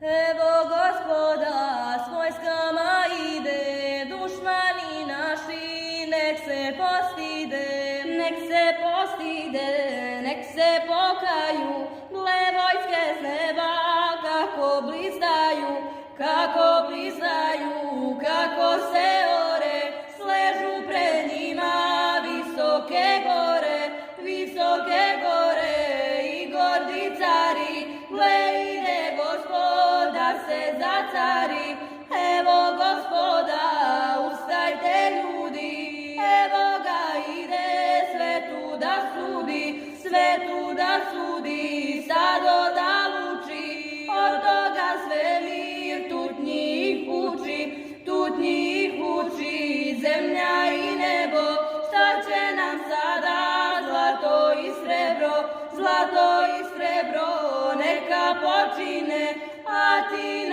Evo Gospoda s vojskama ide, dušmani naši nek se postide, nek se pokaju, gle vojske s neba kako blizdaju, kako se ore, sležu pred njima visoke gore i gordi cari, gle ide Gospoda se zacari, evo Gospoda, ustajte ljudi, evo ga ide svetu da sudi, stado da luči, od toga svemir tutnjih uči, zemlja i nebo, šta će nam sada zlato i srebro, neka počine, a ti